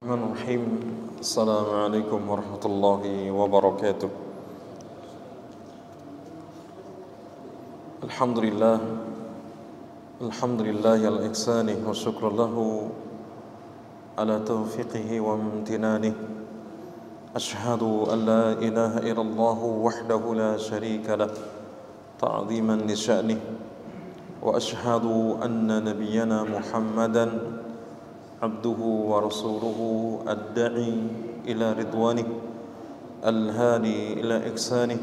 Bismillahirrahmanirrahim. Assalamualaikum warahmatullahi wabarakatuh. Alhamdulillah al-ihsani wa syukru lahu ala taufiqihi wa amtinanihi. Ashhadu an la ilaha illallah wahdahu la syarika lah ta'ziman li sya'nih, wa ashhadu anna nabiyyana Muhammadan abduhu wa rasuluhu ad-da'i ila ridwanih al-hadi ila ihsanih,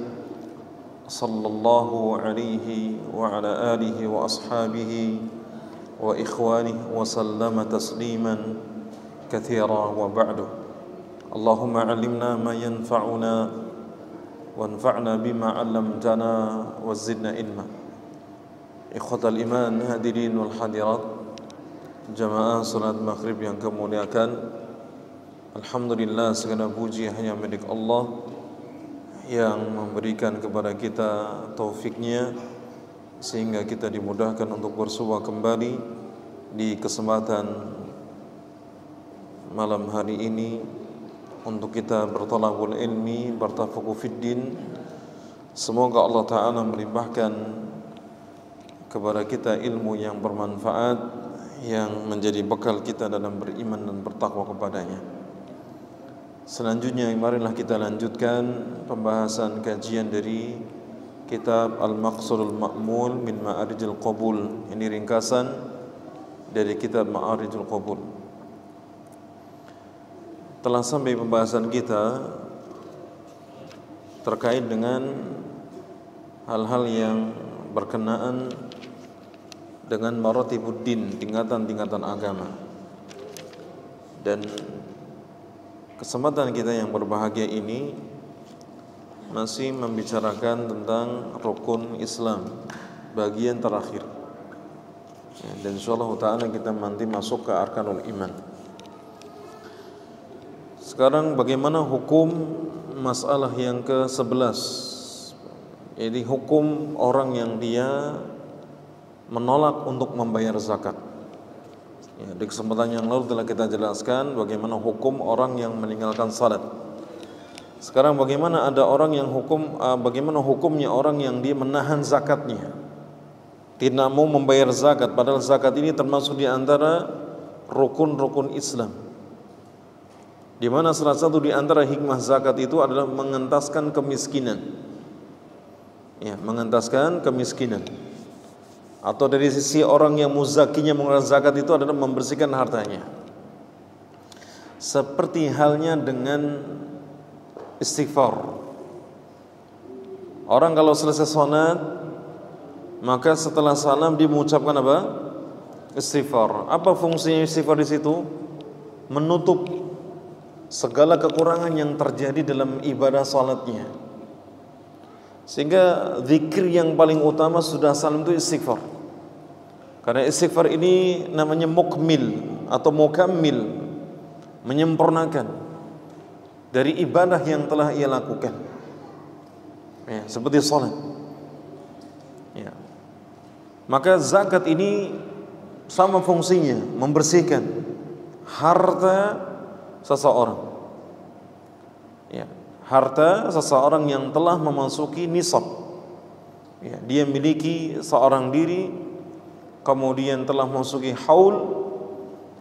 sallallahu alaihi wa ala alihi wa ashabihi wa ikhwanih wa sallama tasliman katsira wa ba'du. Allahumma 'allimna ma yanfa'una wanfa'na bima 'allamtana wa zidna ilma. Ikhwatal iman, hadirin wal hadirat, jamaah salat maghrib yang kemuliakan, alhamdulillah segala puji hanya milik Allah yang memberikan kepada kita taufiknya sehingga kita dimudahkan untuk bersua kembali di kesempatan malam hari ini untuk kita bertalabul ilmi, bertafakuh fiddin. Semoga Allah Ta'ala melimpahkan kepada kita ilmu yang bermanfaat, yang menjadi bekal kita dalam beriman dan bertakwa kepadanya. Selanjutnya marilah kita lanjutkan pembahasan kajian dari kitab Al-Maqsadul Ma'mul min Ma'arijil Qabul. Ini ringkasan dari kitab Ma'arijil Qabul. Telah sampai pembahasan kita terkait dengan hal-hal yang berkenaan dengan maratibuddin, tingkatan-tingkatan agama. Dan kesempatan kita yang berbahagia ini masih membicarakan tentang rukun Islam, bagian terakhir. Dan insyaallah ta'ala kita nanti masuk ke arkanul iman. Sekarang bagaimana hukum masalah yang ke-11? Jadi hukum orang yang dia menolak untuk membayar zakat. Ya, di kesempatan yang lalu telah kita jelaskan bagaimana hukum orang yang meninggalkan salat. Sekarang bagaimana ada orang yang bagaimana hukumnya orang yang dia menahan zakatnya, tidak mau membayar zakat, padahal zakat ini termasuk di antara rukun-rukun Islam, di mana salah satu di antara hikmah zakat itu adalah mengentaskan kemiskinan. Ya, mengentaskan kemiskinan. Atau dari sisi orang yang muzakinya mengeluarkan zakat itu adalah membersihkan hartanya. Seperti halnya dengan istighfar. Orang kalau selesai salat, maka setelah salam dia mengucapkan apa? Istighfar. Apa fungsinya istighfar di situ? Menutup segala kekurangan yang terjadi dalam ibadah salatnya. Sehingga zikir yang paling utama sudah salam itu istighfar. Karena istighfar ini namanya mukmil atau mukammil, menyempurnakan dari ibadah yang telah ia lakukan. Ya, seperti salat. Ya. Maka zakat ini sama fungsinya, membersihkan harta seseorang. Ya, harta seseorang yang telah memasuki nisab. Ya, dia miliki seorang diri, kemudian telah memasuki haul,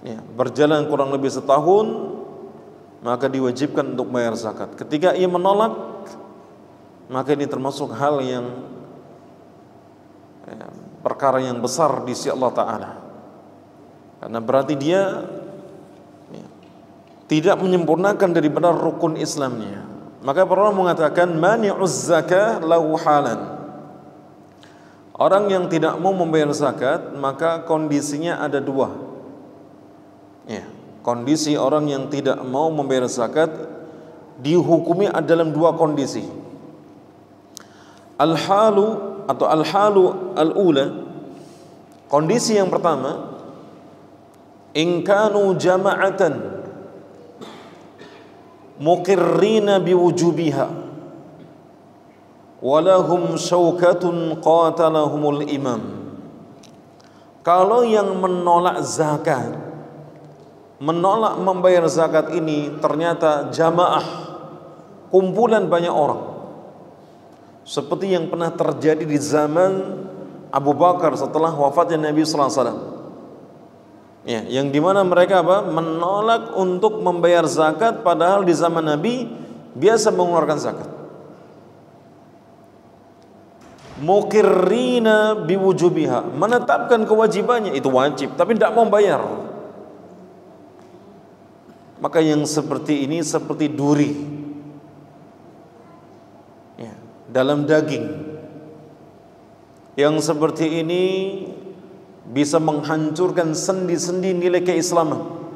ya, berjalan kurang lebih setahun, maka diwajibkan untuk bayar zakat. Ketika ia menolak, maka ini termasuk hal yang perkara yang besar di sisi Allah Ta'ala, karena berarti dia tidak menyempurnakan daripada rukun Islamnya. Maka para ulama mengatakan mani'uz zakah lahu halan. Orang yang tidak mau membayar zakat, maka kondisinya ada dua. Ya, kondisi orang yang tidak mau membayar zakat dihukumi dalam dua kondisi. Al-halu atau al-halu al-ula, kondisi yang pertama, in kanu jama'atan muqirrina biwujubiha walahum syaukatun qatalahumul imam. Kalau yang menolak zakat menolak membayar zakat ini ternyata jamaah, kumpulan banyak orang, seperti yang pernah terjadi di zaman Abu Bakar setelah wafatnya Nabi sallallahu alaihi wasallam. Ya, yang dimana mereka menolak untuk membayar zakat, padahal di zaman Nabi biasa mengeluarkan zakat. Muqirrina biwujubiha, menetapkan kewajibannya, itu wajib, tapi tidak mau bayar. Maka yang seperti ini seperti duri ya, dalam daging. Yang seperti ini bisa menghancurkan sendi-sendi nilai keislaman.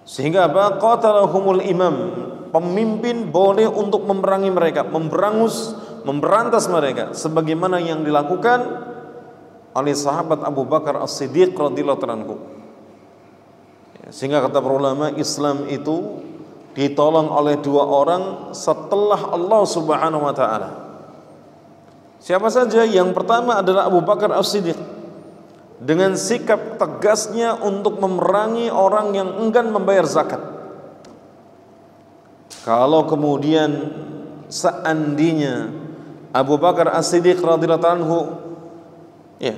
Sehingga qatalahumul imam, pemimpin boleh untuk memerangi mereka, memberantas mereka, sebagaimana yang dilakukan oleh sahabat Abu Bakar As-Siddiq radhiyallahu anhu. Sehingga kata para ulama, Islam itu ditolong oleh dua orang setelah Allah Subhanahu wa taala. Siapa saja? Yang pertama adalah Abu Bakar As-Siddiq, dengan sikap tegasnya untuk memerangi orang yang enggan membayar zakat. Kalau kemudian seandainya Abu Bakar As-Siddiq radhiyallahu anhu ya,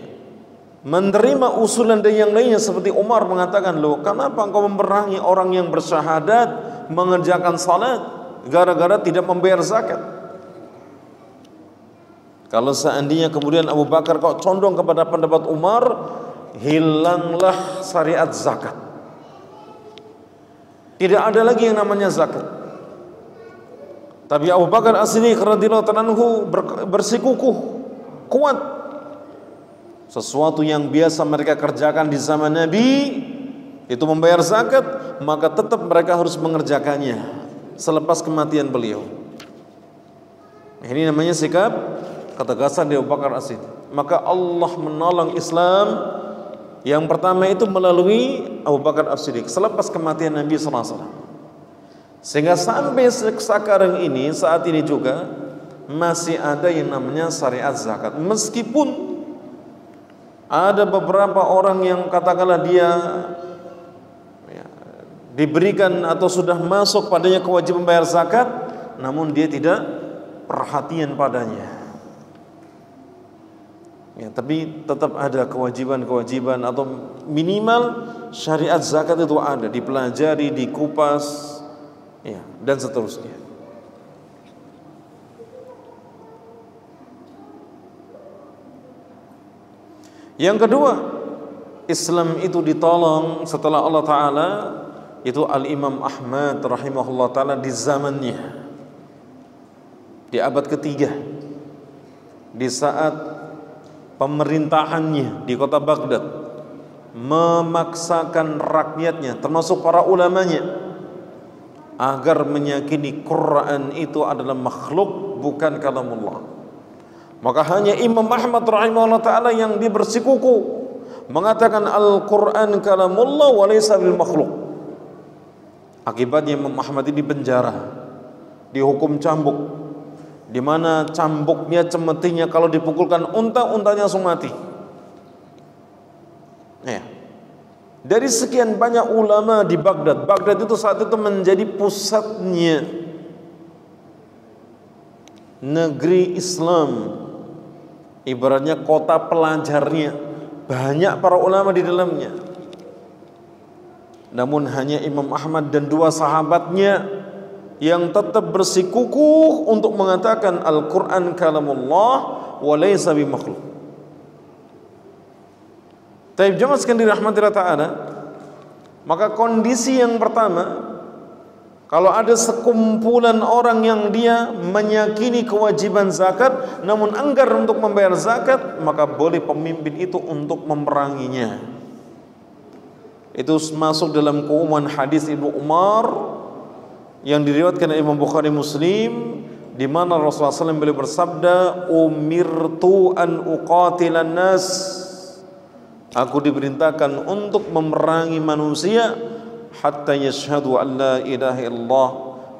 menerima usulan dari yang lainnya, seperti Umar mengatakan, loh, kenapa engkau memerangi orang yang bersyahadat, mengerjakan salat, gara-gara tidak membayar zakat? Kalau seandainya kemudian Abu Bakar kok condong kepada pendapat Umar, hilanglah syariat zakat. Tidak ada lagi yang namanya zakat. Tapi Abu Bakar As-Siddiq radhiyallahu anhu bersikukuh kuat. Sesuatu yang biasa mereka kerjakan di zaman Nabi itu membayar zakat, maka tetap mereka harus mengerjakannya selepas kematian beliau. Ini namanya sikap ketegasan dari Abu Bakar As-Siddiq. Maka Allah menolong Islam yang pertama itu melalui Abu Bakar As-Siddiq selepas kematian Nabi sallallahu alaihi wasallam. Sehingga sampai sekarang ini, saat ini juga masih ada yang namanya syariat zakat. Meskipun ada beberapa orang yang katakanlah dia ya, diberikan atau sudah masuk padanya kewajiban bayar zakat, namun dia tidak perhatian padanya. Ya, tapi tetap ada kewajiban-kewajiban atau minimal syariat zakat itu ada, dipelajari, dikupas, ya, dan seterusnya. Yang kedua, Islam itu ditolong setelah Allah Ta'ala, itu Al-Imam Ahmad rahimahullah Ta'ala di zamannya, di abad ketiga, di saat pemerintahannya di kota Baghdad, memaksakan rakyatnya termasuk para ulamanya agar meyakini Quran itu adalah makhluk, bukan kalamullah. Maka hanya Imam Ahmad rahimahullah ta'ala yang dia bersikukuh mengatakan Al-Quran kalamullah wa laysa bil makhluk. Akibatnya Imam Ahmad ini dipenjara, dihukum cambuk, di mana cambuknya, cemetinya kalau dipukulkan unta-untanya langsung mati. Ya. Dari sekian banyak ulama di Baghdad, Baghdad itu saat itu menjadi pusatnya negeri Islam, ibaratnya kota pelajarnya, banyak para ulama di dalamnya. Namun hanya Imam Ahmad dan dua sahabatnya yang tetap bersikukuh untuk mengatakan Al-Quran kalamullah wa laysa bimakhluk. Taib jemaah sekalian dirahmati Allah Ta'ala, maka kondisi yang pertama, kalau ada sekumpulan orang yang dia meyakini kewajiban zakat namun enggar untuk membayar zakat, maka boleh pemimpin itu untuk memeranginya. Itu masuk dalam keumuman hadis Ibnu Umar yang diriwayatkan oleh Imam Bukhari Muslim, di mana Rasulullah SAW beliau bersabda, umirtu an uqatilan nas, aku diperintahkan untuk memerangi manusia hatta yashhadu an la ilaha illallah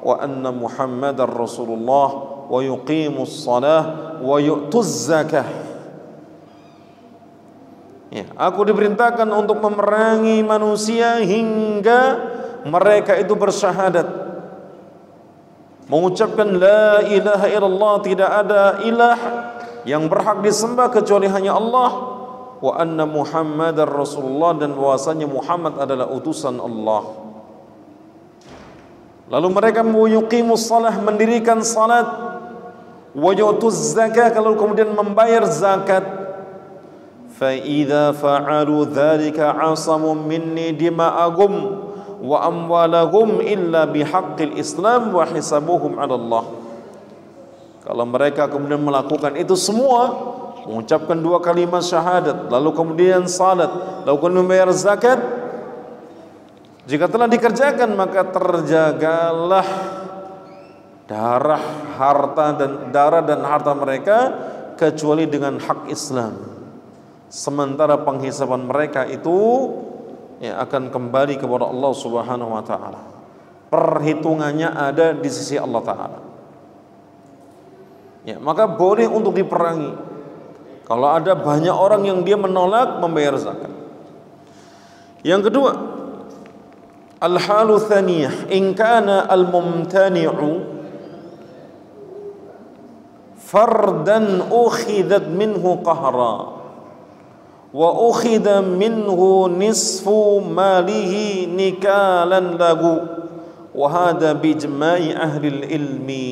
wa anna muhammadar rasulullah wa yuqimus salah wa yu'tuz zakah. Ya, aku diperintahkan untuk memerangi manusia hingga mereka itu bersyahadat, mengucapkan la ilaha illallah, tidak ada ilah yang berhak disembah kecuali hanya Allah, wa anna Muhammadar Rasulullah, dan bahwasanya Muhammad adalah utusan Allah. Lalu mereka yuqimus shalah, mendirikan salat, wa yu'tuz zakah, kalau kemudian membayar zakat. Fa idza fa'alu dzalika 'asamu minni dima'ahum wa amwalahum illa bihaqqil Islam wa hisabuhum 'ala Allah. Kalau mereka kemudian melakukan itu semua, mengucapkan 2 kalimat syahadat, lalu kemudian salat, lalu kemudian membayar zakat, jika telah dikerjakan maka terjagalah darah dan harta mereka kecuali dengan hak Islam. Sementara penghisaban mereka itu akan kembali kepada Allah Subhanahu wa taala. Perhitungannya ada di sisi Allah taala. Ya, maka boleh untuk diperangi kalau ada banyak orang yang dia menolak membayar zakat. Yang kedua, al-halu thaniyah, in kana al-mumtani'u fardan ukhidat minhu qahra wa ukhida minhu nisfu malihi nikalan lahu wa hadha bijma'i ahli ilmi.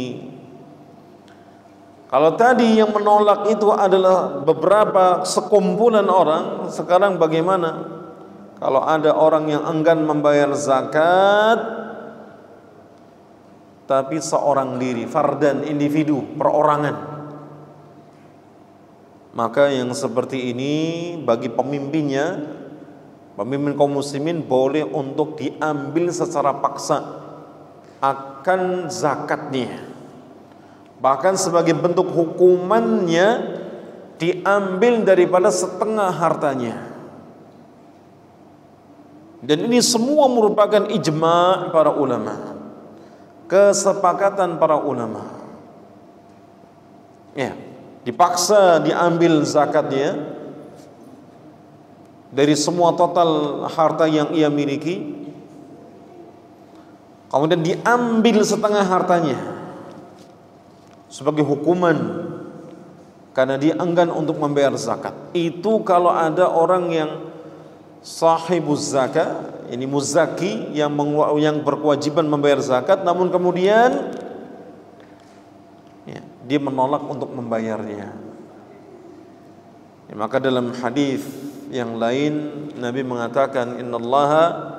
Kalau tadi yang menolak itu adalah beberapa sekumpulan orang, sekarang bagaimana kalau ada orang yang enggan membayar zakat tapi seorang diri, fardan, individu, perorangan? Maka yang seperti ini bagi pemimpinnya, pemimpin kaum muslimin, boleh untuk diambil secara paksa akan zakatnya. Bahkan sebagai bentuk hukumannya diambil daripada setengah hartanya. Dan ini semua merupakan ijma' para ulama, kesepakatan para ulama. Ya, dipaksa diambil zakatnya dari semua total harta yang ia miliki, kemudian diambil setengah hartanya sebagai hukuman karena dia enggan untuk membayar zakat. Itu kalau ada orang yang sahibuz zakat, ini muzaki, yang berkewajiban membayar zakat, namun kemudian dia menolak untuk membayarnya. Maka dalam hadis yang lain Nabi mengatakan, innallaha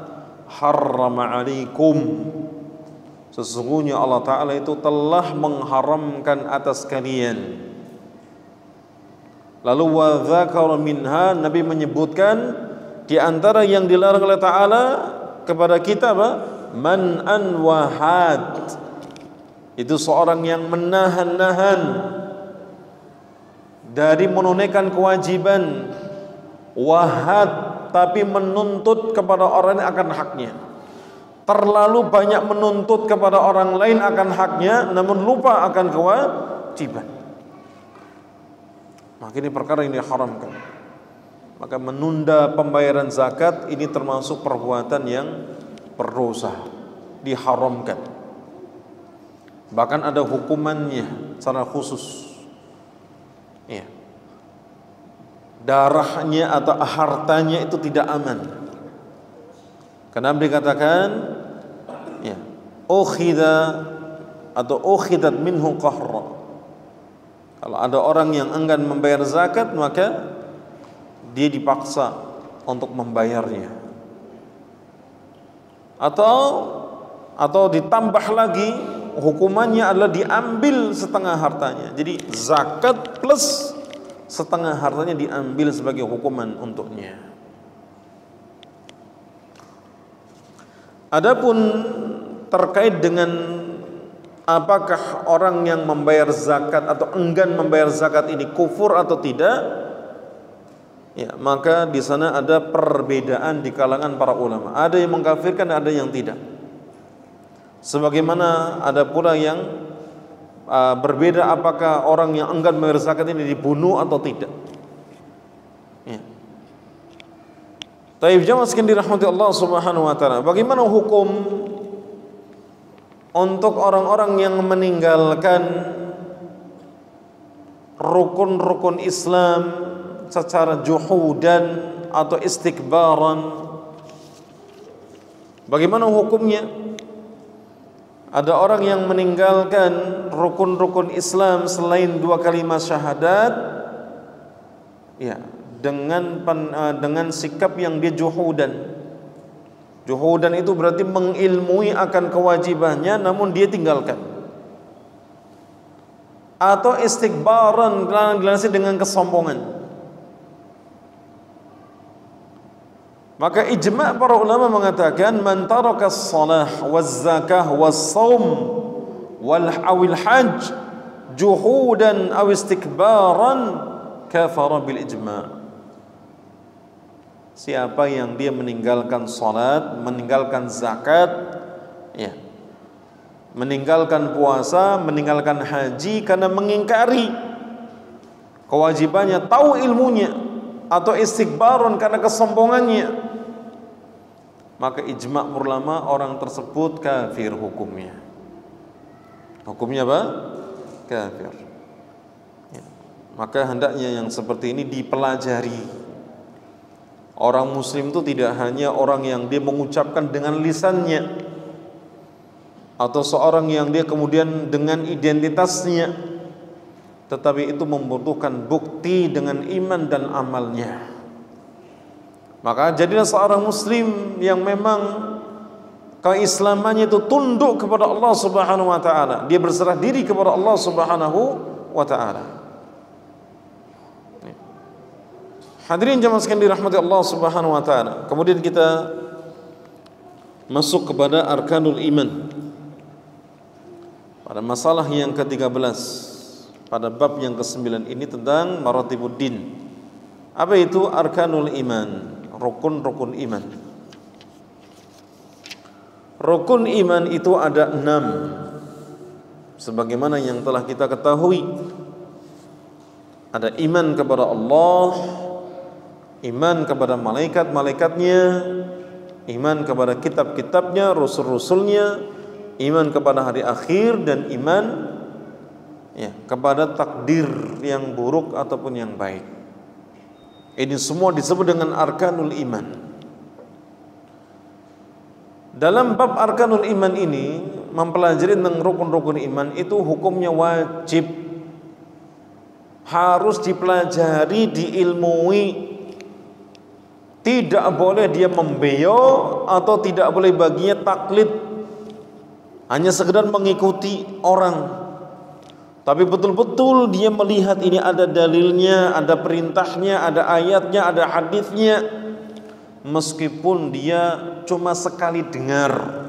harrama 'alaikum, sesungguhnya Allah Ta'ala itu telah mengharamkan atas kalian. Lalu wa dzakara minha, Nabi menyebutkan di antara yang dilarang oleh Ta'ala kepada kita apa? Man'an wa had, itu seorang yang menahan-nahan dari menunaikan kewajiban, wahad, tapi menuntut kepada orang yang akan haknya. Terlalu banyak menuntut kepada orang lain akan haknya, namun lupa akan kewajiban. Maka ini perkara yang diharamkan. Maka menunda pembayaran zakat ini termasuk perbuatan yang berdosa, diharamkan. Bahkan ada hukumannya secara khusus. Ya. Darahnya atau hartanya itu tidak aman. Karena dikatakan ya, ukhida atau ukhidat minhu qahra. Kalau ada orang yang enggan membayar zakat, maka dia dipaksa untuk membayarnya. Atau ditambah lagi, hukumannya adalah diambil setengah hartanya. Jadi zakat plus setengah hartanya diambil sebagai hukuman untuknya. Adapun terkait dengan apakah orang yang membayar zakat atau enggan membayar zakat ini kufur atau tidak, ya, maka di sana ada perbedaan di kalangan para ulama. Ada yang mengkafirkan, ada yang tidak. Sebagaimana ada pula yang berbeda apakah orang yang enggan membayar zakat ini dibunuh atau tidak. Ya. Taib jamaah sekalian dirahmati Allah Subhanahu wa taala. Bagaimana hukum untuk orang-orang yang meninggalkan rukun-rukun Islam secara juhudan atau istikbaran? Bagaimana hukumnya? Ada orang yang meninggalkan rukun-rukun Islam selain 2 kalimat syahadat, ya, dengan sikap yang dia juhudan. Juhudan itu berarti mengilmui akan kewajibannya namun dia tinggalkan. Atau istikbaran, dengan kesombongan. Maka ijma' para ulama mengatakan man taraka as-salah waz-zakah was-shaum wal hajj juhudan aw istikbaran kafara bil ijma'. Siapa yang dia meninggalkan salat, meninggalkan zakat, ya, meninggalkan puasa, meninggalkan haji karena mengingkari kewajibannya, tahu ilmunya, atau istikbaron karena kesombongannya, maka ijma' ulama orang tersebut kafir hukumnya. Hukumnya apa? Kafir. Ya. Maka hendaknya yang seperti ini dipelajari. Orang muslim itu tidak hanya orang yang dia mengucapkan dengan lisannya, atau seorang yang dia kemudian dengan identitasnya, tetapi itu membutuhkan bukti dengan iman dan amalnya. Maka jadilah seorang muslim yang memang keislamannya itu tunduk kepada Allah Subhanahu wa taala. Dia berserah diri kepada Allah Subhanahu wa taala. Hadirin jamaah sekalian dirahmati Allah Subhanahu wa taala. Kemudian kita masuk kepada arkanul iman. Pada masalah yang ke-13, pada bab yang ke-9 ini tentang maratibuddin. Apa itu arkanul iman? Rukun-rukun iman. Rukun iman itu ada 6. Sebagaimana yang telah kita ketahui. Ada iman kepada Allah, iman kepada malaikat-malaikatnya, iman kepada kitab-kitabnya, rasul-rasulnya, iman kepada hari akhir, dan iman, ya, kepada takdir yang buruk ataupun yang baik. Ini semua disebut dengan arkanul iman. Dalam bab arkanul iman ini mempelajari tentang rukun-rukun iman itu hukumnya wajib, harus dipelajari, diilmui. Tidak boleh dia membeo atau tidak boleh baginya taklid, hanya sekedar mengikuti orang. Tapi betul-betul dia melihat ini ada dalilnya, ada perintahnya, ada ayatnya, ada hadisnya, meskipun dia cuma sekali dengar,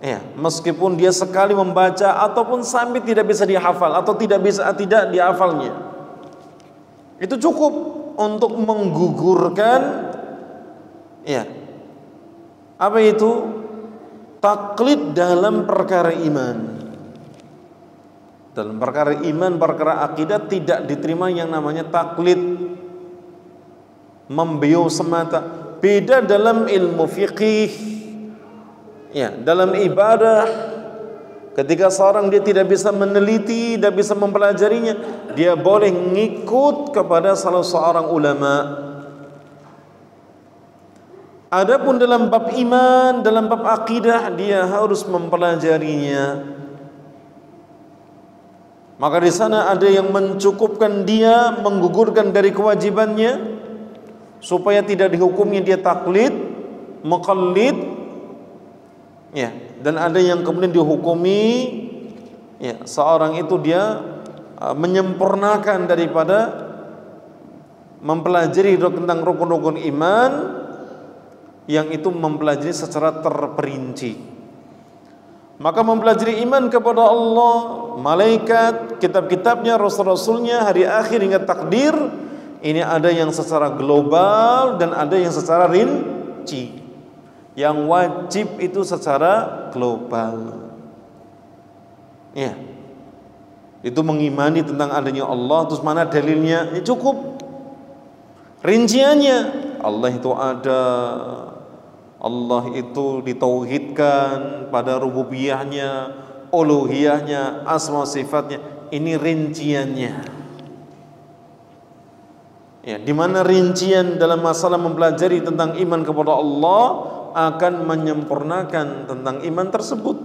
ya, meskipun dia sekali membaca ataupun sampai tidak bisa dihafal atau tidak dihafalnya, itu cukup untuk menggugurkan, ya, apa itu taklid dalam perkara iman. Dalam perkara iman, perkara akidah tidak diterima yang namanya taklid, membeo semata. Beda dalam ilmu fiqih, ya, dalam ibadah. Ketika seorang dia tidak bisa meneliti, tidak bisa mempelajarinya, dia boleh ngikut kepada salah seorang ulama. Adapun dalam bab iman, dalam bab akidah, dia harus mempelajarinya. Maka di sana ada yang mencukupkan dia menggugurkan dari kewajibannya supaya tidak dihukumnya dia taklid, muqallid, ya. Dan ada yang kemudian dihukumi, ya, seorang itu dia menyempurnakan daripada mempelajari tentang rukun-rukun iman, yang itu mempelajari secara terperinci. Maka mempelajari iman kepada Allah, malaikat, kitab-kitabnya, rasul-rasulnya, hari akhir hingga takdir, ini ada yang secara global dan ada yang secara rinci. Yang wajib itu secara global, ya, itu mengimani tentang adanya Allah. Terus mana dalilnya? Ya cukup. Rinciannya Allah itu ada, Allah itu ditauhidkan pada rububiyahnya, uluhiyahnya, asma sifatnya. Ini rinciannya. Ya, di mana rincian dalam masalah mempelajari tentang iman kepada Allah akan menyempurnakan tentang iman tersebut.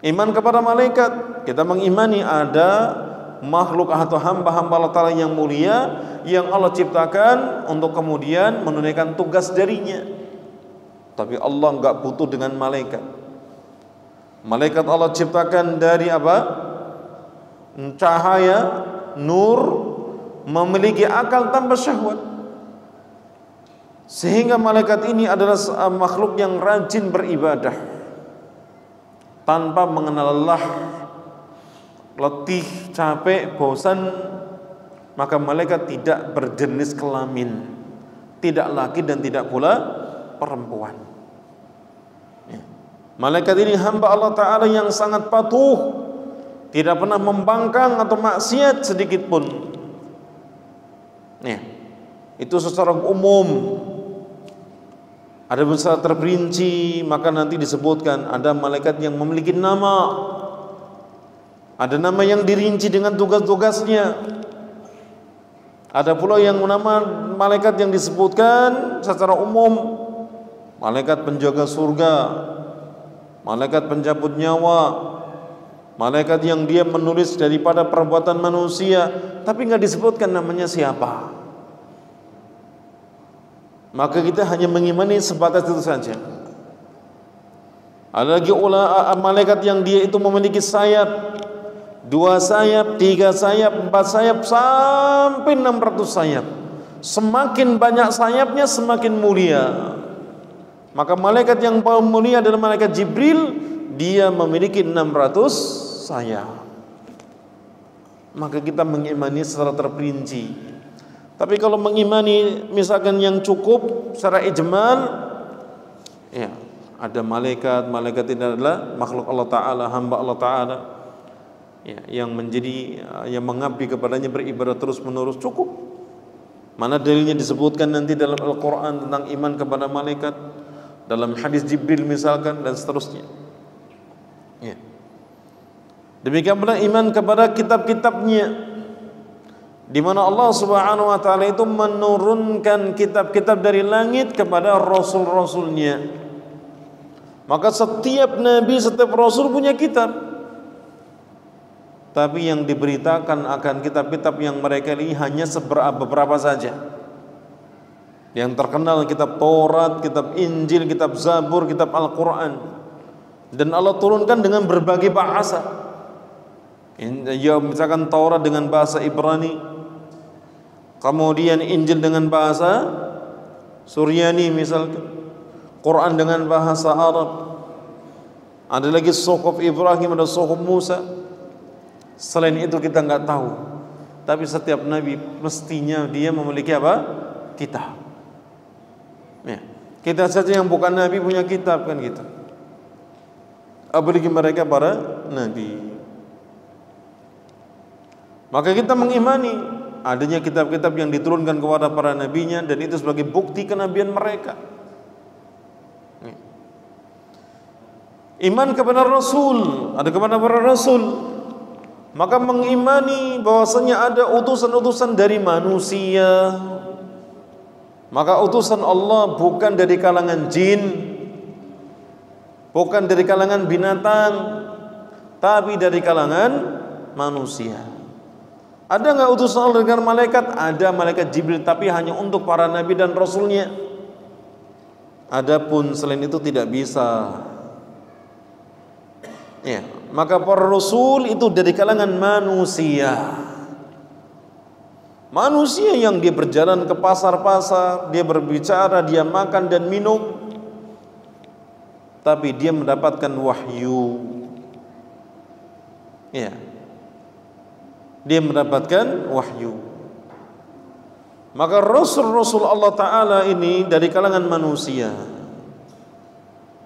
Iman kepada malaikat, kita mengimani ada makhluk atau hamba-hamba Allah Ta'ala yang mulia yang Allah ciptakan untuk kemudian menunaikan tugas darinya. Tapi Allah enggak butuh dengan malaikat. Malaikat Allah ciptakan dari apa? Cahaya, nur, memiliki akal tanpa syahwat. Sehingga malaikat ini adalah makhluk yang rajin beribadah tanpa mengenal lelah, letih, capek, bosan. Maka malaikat tidak berjenis kelamin, tidak laki dan tidak pula perempuan. Ya. Malaikat ini hamba Allah Ta'ala yang sangat patuh, tidak pernah membangkang atau maksiat sedikit pun. Ya. Itu secara umum. Ada secara terperinci, maka nanti disebutkan ada malaikat yang memiliki nama, ada nama yang dirinci dengan tugas-tugasnya. Ada pula yang nama malaikat yang disebutkan secara umum, malaikat penjaga surga, malaikat pencabut nyawa, malaikat yang dia menulis daripada perbuatan manusia, tapi nggak disebutkan namanya siapa. Maka kita hanya mengimani sebatas itu saja. Ada lagi malaikat yang dia itu memiliki sayap, 2 sayap, 3 sayap, 4 sayap, sampai 600 sayap. Semakin banyak sayapnya semakin mulia. Maka malaikat yang paling mulia adalah malaikat Jibril. Dia memiliki 600 sayap. Maka kita mengimani secara terperinci. Tapi kalau mengimani misalkan yang cukup secara ijmal, ya, ada malaikat ini adalah makhluk Allah Ta'ala, hamba Allah Ta'ala, ya, yang menjadi yang mengabdi kepadanya, beribadah terus menerus, cukup. Mana dalilnya disebutkan nanti dalam Al-Quran tentang iman kepada malaikat, dalam hadis Jibril misalkan, dan seterusnya. Ya. Demikian pula iman kepada kitab-kitabnya, di mana Allah Subhanahu wa taala itu menurunkan kitab-kitab dari langit kepada rasul-rasulnya. Maka setiap nabi, setiap rasul punya kitab. Tapi yang diberitakan akan kitab-kitab yang mereka ini hanya beberapa saja. Yang terkenal kitab Taurat, kitab Injil, kitab Zabur, kitab Al-Quran. Dan Allah turunkan dengan berbagai bahasa. Ya, misalkan Taurat dengan bahasa Ibrani, kemudian Injil dengan bahasa Suryani misalkan, Quran dengan bahasa Arab. Ada lagi Suhuf Ibrahim, ada Suhuf Musa. Selain itu kita nggak tahu. Tapi setiap nabi mestinya dia memiliki apa? Kitab. Ya. Kita saja yang bukan nabi punya kitab kan gitu. Apalagi mereka para nabi. Maka kita mengimani adanya kitab-kitab yang diturunkan kepada para nabinya, dan itu sebagai bukti kenabian mereka. Iman kepada Rasul, ada kepada para Rasul. Maka mengimani bahwasanya ada utusan-utusan dari manusia. Maka utusan Allah bukan dari kalangan jin, bukan dari kalangan binatang, tapi dari kalangan manusia. Ada nggak utusan Allah dengan malaikat? Ada malaikat Jibril, tapi hanya untuk para nabi dan rasulnya. Adapun selain itu tidak bisa. Ya, maka para rasul itu dari kalangan manusia. Manusia yang dia berjalan ke pasar-pasar, dia berbicara, dia makan dan minum, tapi dia mendapatkan wahyu. Ya, dia mendapatkan wahyu. Maka rasul-rasul Allah Ta'ala ini dari kalangan manusia.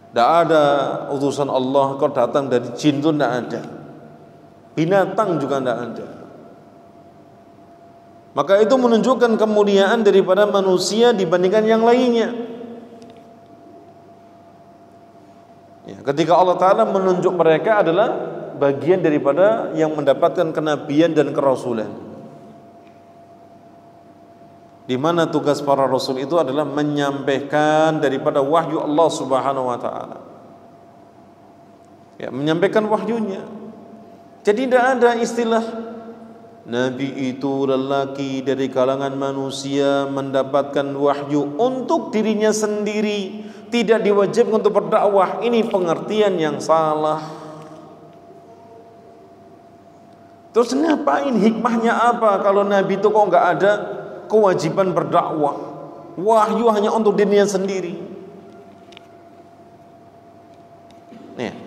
Tidak ada utusan Allah kau datang dari jin, itu tidak ada. Binatang juga tidak ada. Maka itu menunjukkan kemuliaan daripada manusia dibandingkan yang lainnya. Ya, ketika Allah Ta'ala menunjuk mereka adalah bagian daripada yang mendapatkan kenabian dan kerasulan, di mana tugas para rasul itu adalah menyampaikan daripada wahyu Allah Subhanahu wa Ta'ala. Ya, menyampaikan wahyunya. Jadi tidak ada istilah Nabi itu lelaki dari kalangan manusia mendapatkan wahyu untuk dirinya sendiri, tidak diwajibkan untuk berdakwah. Ini pengertian yang salah. Terus ngapain, hikmahnya apa kalau Nabi itu kok nggak ada kewajiban berdakwah? Wahyu hanya untuk dirinya sendiri. Nih.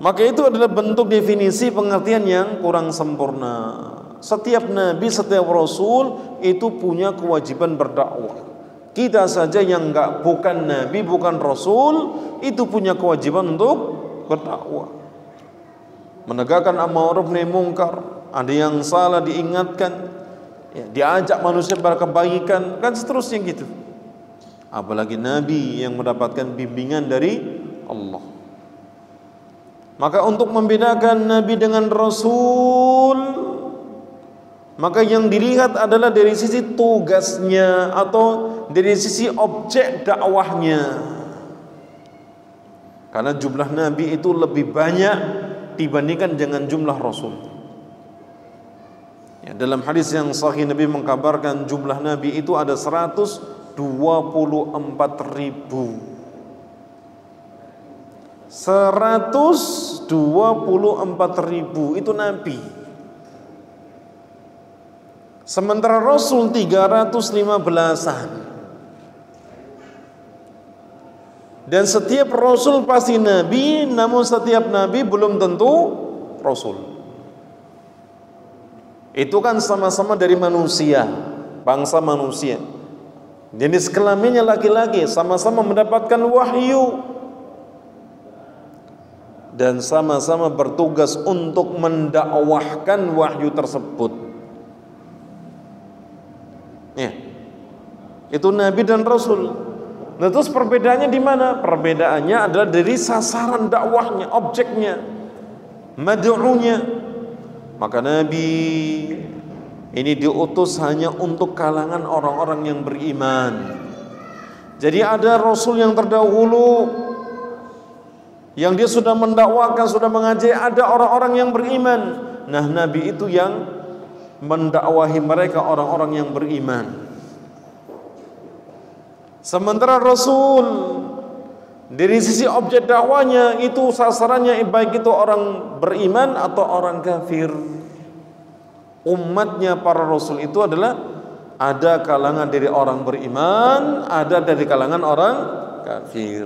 Maka itu adalah bentuk definisi pengertian yang kurang sempurna. Setiap nabi, setiap rasul itu punya kewajiban berdakwah. Kita saja yang bukan nabi, bukan rasul, itu punya kewajiban untuk berdakwah. Menegakkan amar ma'ruf nahi munkar, ada yang salah diingatkan, ya, diajak manusia berkebaikan, kan seterusnya gitu. Apalagi nabi yang mendapatkan bimbingan dari Allah. Maka untuk membedakan nabi dengan rasul, maka yang dilihat adalah dari sisi tugasnya atau dari sisi objek dakwahnya. Karena jumlah nabi itu lebih banyak dibandingkan dengan jumlah rasul. Ya, dalam hadis yang sahih Nabi mengkabarkan jumlah nabi itu ada 124.000. 124.000 itu nabi. Sementara rasul 315-an. Dan setiap rasul pasti nabi, namun setiap nabi belum tentu rasul. Itu kan sama-sama dari manusia, bangsa manusia. Jenis kelaminnya laki-laki, sama-sama mendapatkan wahyu dan sama-sama bertugas untuk mendakwahkan wahyu tersebut. Ya. Itu nabi dan rasul. Nah, terus perbedaannya di mana? Perbedaannya adalah dari sasaran dakwahnya, objeknya, mad'unya. Maka nabi ini diutus hanya untuk kalangan orang-orang yang beriman. Jadi ada rasul yang terdahulu yang dia sudah mendakwakan, sudah mengajari, ada orang-orang yang beriman. Nah, nabi itu yang mendakwahi mereka, orang-orang yang beriman. Sementara rasul dari sisi objek dakwanya itu sasarannya baik itu orang beriman atau orang kafir. Umatnya para rasul itu adalah ada kalangan dari orang beriman, ada dari kalangan orang kafir.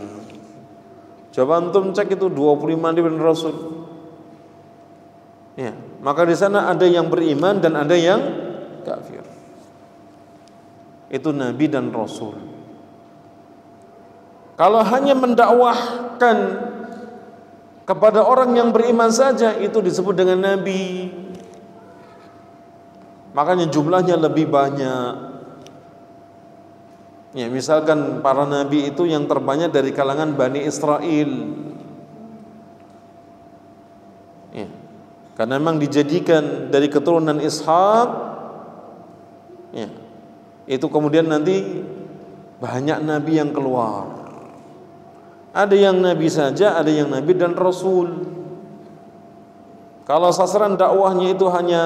Coba antum cek itu 25 nabi dan rasul. Ya, maka di sana ada yang beriman dan ada yang kafir. Itu nabi dan rasul. Kalau hanya mendakwahkan kepada orang yang beriman saja itu disebut dengan nabi. Makanya jumlahnya lebih banyak. Ya, misalkan para nabi itu yang terbanyak dari kalangan Bani Israel. Ya, karena memang dijadikan dari keturunan Ishak. Ya, itu kemudian nanti banyak nabi yang keluar. Ada yang nabi saja, ada yang nabi dan rasul. Kalau sasaran dakwahnya itu hanya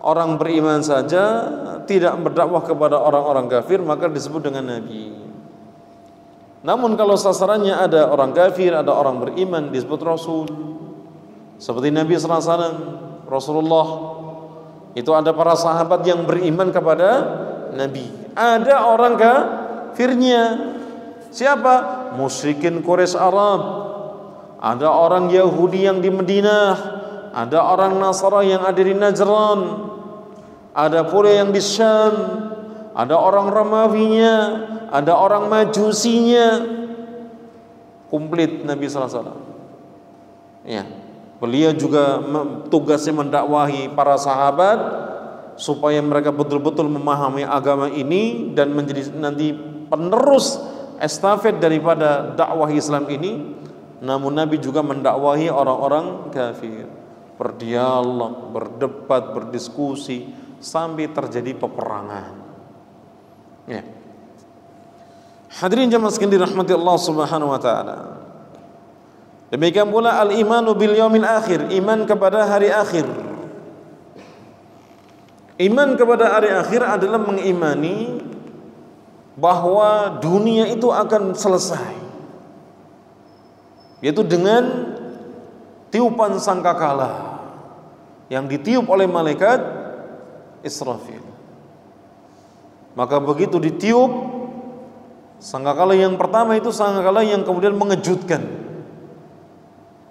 orang beriman saja, tidak berdakwah kepada orang-orang kafir, maka disebut dengan nabi. Namun kalau sasarannya ada orang kafir, ada orang beriman, disebut rasul. Seperti Nabi SAW, Rasulullah itu ada para sahabat yang beriman kepada Nabi. Ada orang kafirnya. Siapa? Musyrikin Quraisy Arab. Ada orang Yahudi yang di Madinah, ada orang Nasara yang ada di Najran, ada pula yang di Syam, ada orang Romawinya, ada orang Majusinya. Komplit Nabi sallallahu alaihi wasallam. Ya, beliau juga tugasnya mendakwahi para sahabat supaya mereka betul-betul memahami agama ini dan menjadi nanti penerus estafet daripada dakwah Islam ini. Namun Nabi juga mendakwahi orang-orang kafir, berdialog, berdebat, berdiskusi sampai terjadi peperangan. Ya. Hadirin jamaah sekalian dirahmati Allah Subhanahu wa taala. Demikian pula al-imanu bil yaumil akhir, iman kepada hari akhir. Iman kepada hari akhir adalah mengimani bahwa dunia itu akan selesai, yaitu dengan tiupan sangkakala yang ditiup oleh malaikat Israfil. Maka begitu ditiup sangkakala yang pertama, itu sangkakala yang kemudian mengejutkan.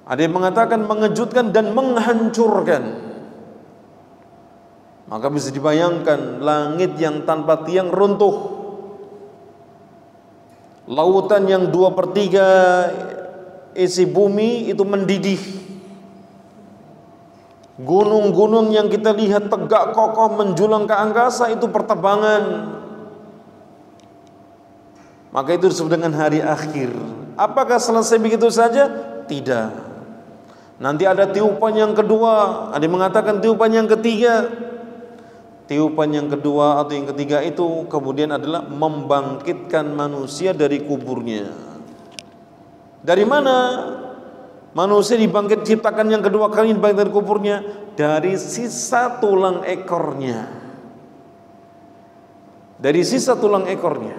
Ada yang mengatakan mengejutkan dan menghancurkan. Maka bisa dibayangkan langit yang tanpa tiang runtuh, lautan yang 2/3 isi bumi itu mendidih, gunung-gunung yang kita lihat tegak kokoh menjulang ke angkasa itu pertambangan. Maka itu disebut dengan hari akhir. Apakah selesai begitu saja? Tidak. Nanti ada tiupan yang kedua, ada yang mengatakan tiupan yang ketiga. Tiupan yang kedua atau yang ketiga itu kemudian adalah membangkitkan manusia dari kuburnya. Dari mana manusia diciptakan yang kedua kali dibangkitkan dari kuburnya? Dari sisa tulang ekornya. Dari sisa tulang ekornya.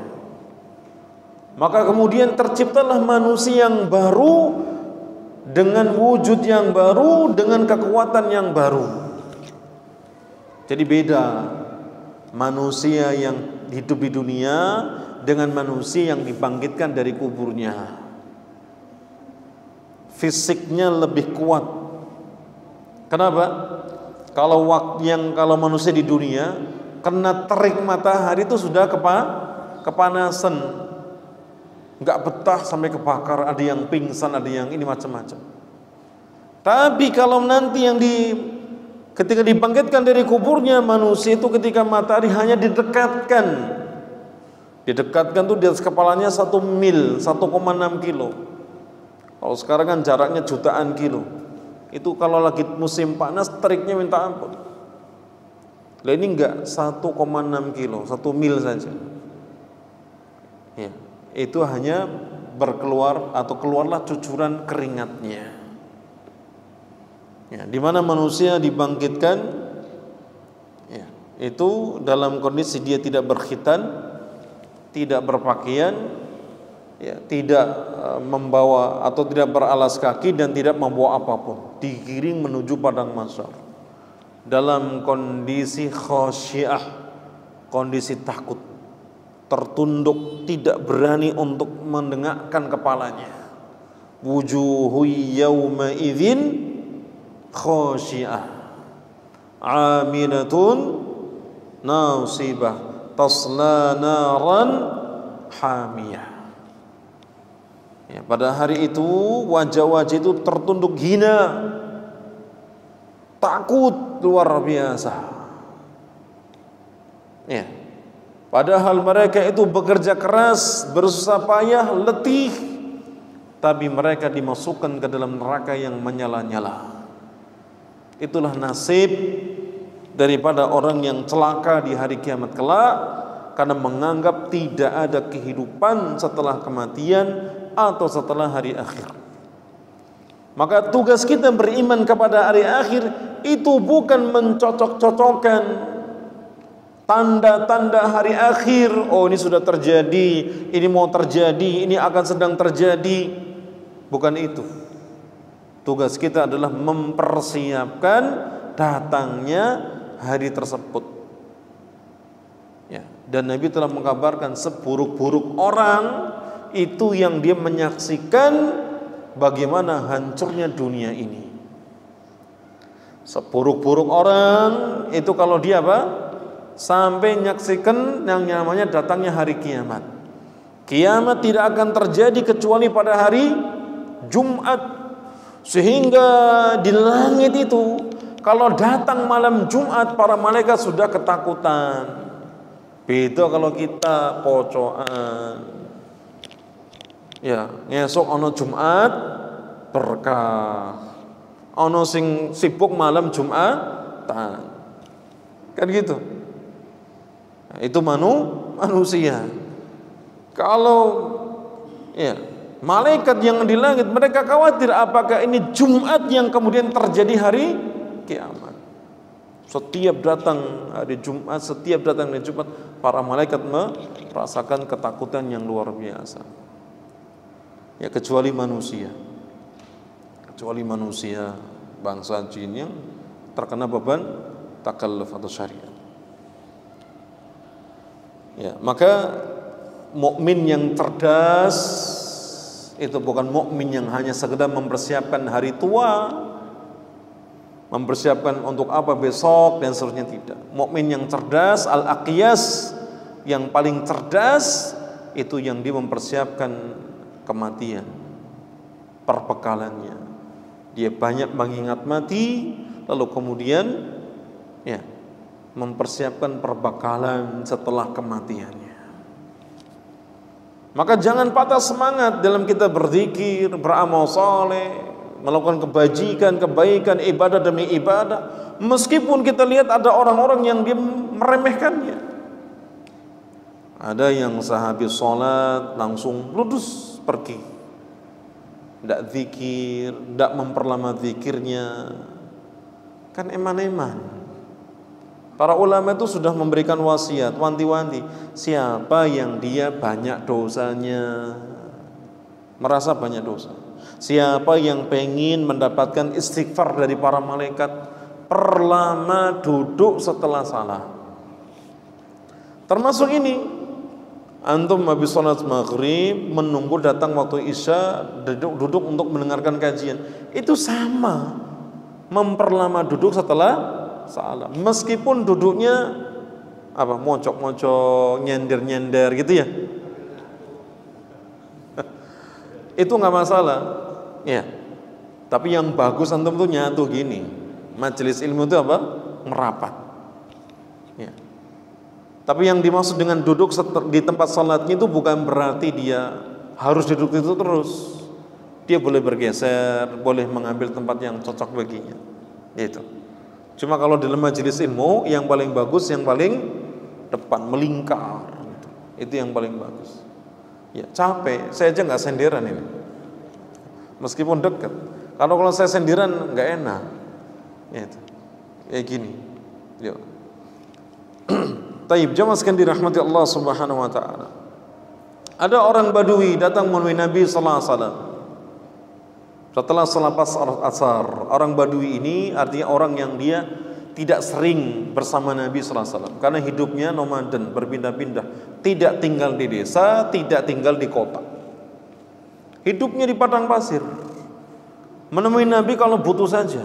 Maka kemudian terciptalah manusia yang baru, dengan wujud yang baru, dengan kekuatan yang baru. Jadi beda manusia yang hidup di dunia dengan manusia yang dibangkitkan dari kuburnya. Fisiknya lebih kuat. Kenapa? Kalau manusia di dunia kena terik matahari itu sudah kepanasan, nggak betah sampai kebakar, ada yang pingsan, ada yang ini macam-macam. Tapi kalau nanti ketika dibangkitkan dari kuburnya, manusia itu ketika matahari hanya didekatkan tuh di atas kepalanya 1 mil, 1,6 kilo. Kalau sekarang kan jaraknya jutaan kilo. Itu kalau lagi musim panas teriknya minta ampun. Lah ini enggak 1,6 kilo, 1 mil saja. Ya, itu hanya keluarlah cucuran keringatnya. Ya, di mana manusia dibangkitkan, ya, itu dalam kondisi dia tidak berkhitan, tidak berpakaian, ya, tidak membawa atau tidak beralas kaki dan tidak membawa apapun, digiring menuju padang mahsyar dalam kondisi khasyiah, kondisi takut, tertunduk, tidak berani untuk mendengakkan kepalanya. Wujuhu yawma idzin khasyiah amilatun nasibah tasla naran hamiyah. Ya, pada hari itu wajah-wajah itu tertunduk hina, takut luar biasa. Ya, padahal mereka itu bekerja keras, bersusah payah, letih, tapi mereka dimasukkan ke dalam neraka yang menyala-nyala. Itulah nasib daripada orang yang celaka di hari kiamat kelak, karena menganggap tidak ada kehidupan setelah kematian atau setelah hari akhir. Maka tugas kita beriman kepada hari akhir itu bukan mencocok-cocokkan tanda-tanda hari akhir. Oh, ini sudah terjadi, ini mau terjadi, ini akan sedang terjadi. Bukan itu. Tugas kita adalah mempersiapkan datangnya hari tersebut. Ya, dan Nabi telah mengkabarkan seburuk-buruk orang itu yang dia menyaksikan bagaimana hancurnya dunia ini. Seburuk-buruk orang itu kalau dia sampai menyaksikan yang namanya datangnya hari kiamat. Kiamat tidak akan terjadi kecuali pada hari Jumat. Sehingga di langit itu Kalau datang malam Jumat, para malaikat sudah ketakutan. Beda kalau kita pocokan. Ya, ngesok ono Jumat berkah. Ono sing sibuk malam Jumatan. Kan gitu. Nah, itu manusia. Kalau ya, malaikat yang di langit mereka khawatir apakah ini Jumat yang kemudian terjadi hari kiamat. Setiap datang hari Jumat, setiap datang hari Jumat, para malaikat merasakan ketakutan yang luar biasa. Ya, kecuali manusia. Kecuali manusia bangsa jin yang terkena beban takalluf atau syariat. Ya, maka mukmin yang cerdas itu bukan mukmin yang hanya sekedar mempersiapkan hari tua, mempersiapkan untuk apa besok dan seterusnya, tidak. Mukmin yang cerdas, al-aqyas, yang paling cerdas itu yang dia mempersiapkan kematian, perbekalannya. Dia banyak mengingat mati, lalu kemudian ya, mempersiapkan perbekalan setelah kematiannya. Maka jangan patah semangat dalam kita berzikir, beramal saleh, melakukan kebajikan, kebaikan, ibadah demi ibadah, meskipun kita lihat ada orang-orang yang dia meremehkannya. Ada yang sehabis sholat langsung ludus pergi, tidak zikir, tidak memperlama zikirnya, kan eman-eman. Para ulama itu sudah memberikan wasiat, wanti-wanti, siapa yang dia banyak dosanya, merasa banyak dosa, siapa yang pengen mendapatkan istighfar dari para malaikat, perlama duduk setelah salah. Termasuk ini, antum habis sholat maghrib menunggu datang waktu isya, duduk untuk mendengarkan kajian, itu sama memperlama duduk setelah salah, meskipun duduknya apa, mocok-mocok, nyender-nyender gitu ya, itu nggak masalah ya. Tapi yang bagus antum tuh nyatu gini, majelis ilmu itu apa, merapat ya. Tapi yang dimaksud dengan duduk di tempat salatnya itu bukan berarti dia harus duduk itu terus. Dia boleh bergeser, boleh mengambil tempat yang cocok baginya, itu. Cuma kalau dalam majelis ilmu yang paling bagus, yang paling depan, melingkar, itu yang paling bagus. Ya, capek, saya aja nggak senderan ini, meskipun dekat. Kalau saya senderan nggak enak, ya itu, kayak gini. Yuk. Taib, jamaah sekalian dirahmati Allah Subhanahu Wa Taala. Ada orang Badui datang menemui Nabi Sallallahu Alaihi Wasallam setelah salat asar. Orang Badui ini artinya orang yang dia tidak sering bersama Nabi Sallallahu Alaihi Wasallam karena hidupnya nomaden, berpindah-pindah, tidak tinggal di desa, tidak tinggal di kota, hidupnya di padang pasir. Menemui Nabi kalau butuh saja.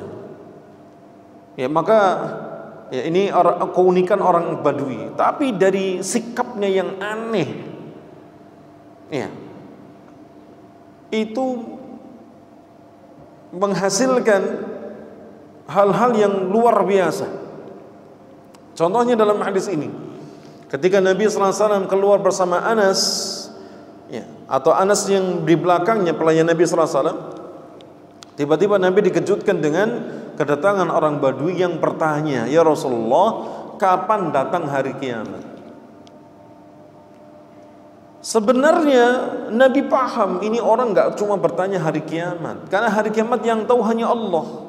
Ya, maka ya, ini keunikan orang Badui. Tapi dari sikapnya yang aneh, ya, itu menghasilkan hal-hal yang luar biasa. Contohnya dalam hadis ini, ketika Nabi SAW keluar bersama Anas, ya, atau Anas yang di belakangnya pelayan Nabi SAW, tiba-tiba Nabi dikejutkan dengan kedatangan orang Badui yang bertanya, "Ya Rasulullah, kapan datang hari kiamat?" Sebenarnya Nabi paham ini orang gak cuma bertanya hari kiamat, karena hari kiamat yang tahu hanya Allah.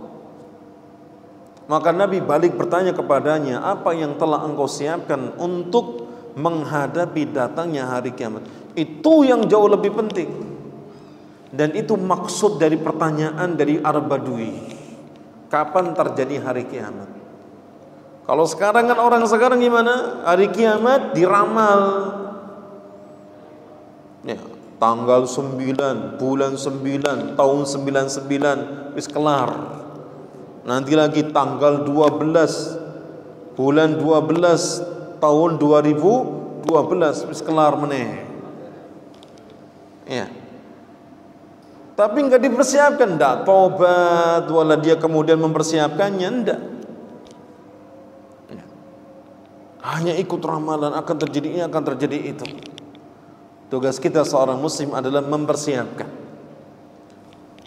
Maka Nabi balik bertanya kepadanya, apa yang telah engkau siapkan untuk menghadapi datangnya hari kiamat? Itu yang jauh lebih penting. Dan itu maksud dari pertanyaan dari Arab Badui, kapan terjadi hari kiamat? Kalau sekarang kan orang sekarang gimana? Hari kiamat diramal, ya, tanggal 9, bulan 9, tahun 99, wis kelar. Nanti lagi tanggal 12, bulan 12, tahun 2012, wis kelar meneh. Ya. Tapi enggak dipersiapkan, enggak tobat, wala dia kemudian mempersiapkannya, enggak. hanya ikut ramalan, akan terjadi ini, akan terjadi itu. Tugas kita seorang muslim adalah mempersiapkan.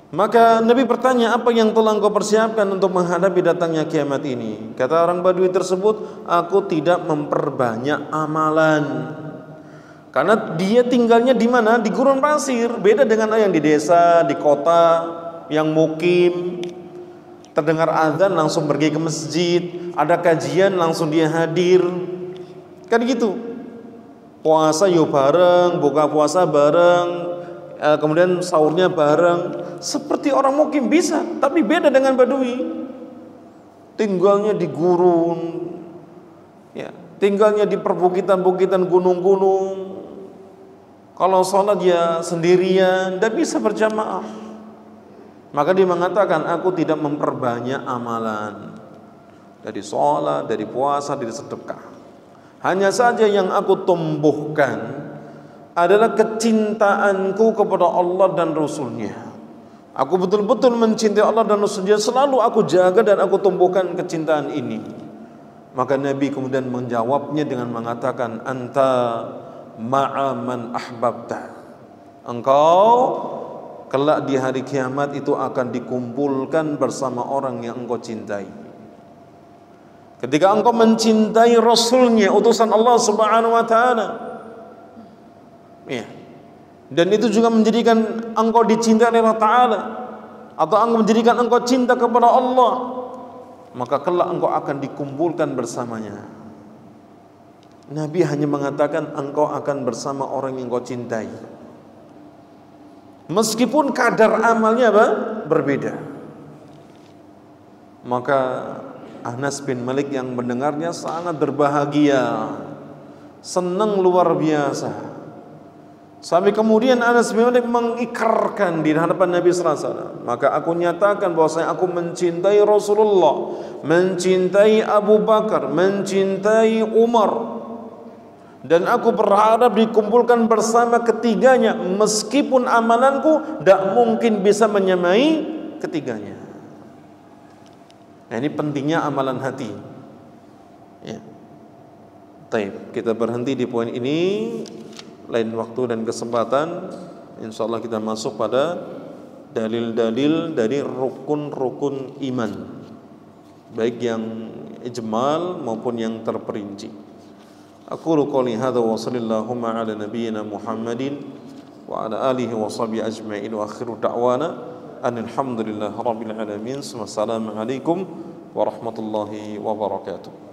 Maka Nabi bertanya, apa yang telah engkau persiapkan untuk menghadapi datangnya kiamat ini? Kata orang Badui tersebut, aku tidak memperbanyak amalan. Karena dia tinggalnya di mana? Di gurun pasir. Beda dengan yang di desa, di kota, yang mukim. Terdengar azan langsung pergi ke masjid, ada kajian langsung dia hadir. Kan gitu. Puasa yuk bareng, buka puasa bareng, kemudian sahurnya bareng. Seperti orang mukim bisa, tapi beda dengan Badui. Tinggalnya di gurun, ya, tinggalnya di perbukitan-bukitan, gunung-gunung. Kalau sholat ya sendirian, tidak bisa berjamaah. Maka dia mengatakan, aku tidak memperbanyak amalan. Dari sholat, dari puasa, dari sedekah. Hanya saja yang aku tumbuhkan adalah kecintaanku kepada Allah dan Rasulnya. Aku betul-betul mencintai Allah dan Rasulnya. Selalu aku jaga dan aku tumbuhkan kecintaan ini. Maka Nabi kemudian menjawabnya dengan mengatakan, anta ma'a man ahbabta. Engkau kelak di hari kiamat itu akan dikumpulkan bersama orang yang engkau cintai. Ketika engkau mencintai Rasulnya, utusan Allah Subhanahu wa ta'ala, ya, dan itu juga menjadikan engkau dicintai oleh Allah Ta'ala, atau engkau menjadikan engkau cinta kepada Allah, maka kelak engkau akan dikumpulkan bersamanya. Nabi hanya mengatakan engkau akan bersama orang yang engkau cintai, meskipun kadar amalnya apa? Berbeda. Maka Anas bin Malik yang mendengarnya sangat berbahagia, senang luar biasa. Sampai kemudian Anas bin Malik mengikrarkan di hadapan Nabi sallallahu alaihi wasallam, maka aku nyatakan bahwasanya aku mencintai Rasulullah, mencintai Abu Bakar, mencintai Umar, dan aku berharap dikumpulkan bersama ketiganya, meskipun amalanku tidak mungkin bisa menyamai ketiganya. Nah, ini pentingnya amalan hati. Ya. Baik, kita berhenti di poin ini. Lain waktu dan kesempatan, insyaallah kita masuk pada dalil-dalil dari rukun-rukun iman, baik yang ijmal maupun yang terperinci. Aqulu qouli hadza wa sallallahu ala nabiyyina Muhammadin wa ala alihi wa sahbihi ajma'in wa akhiru da'wana alhamdulillahi rabbil alamin. Wassalamu alaikum warahmatullahi wabarakatuh.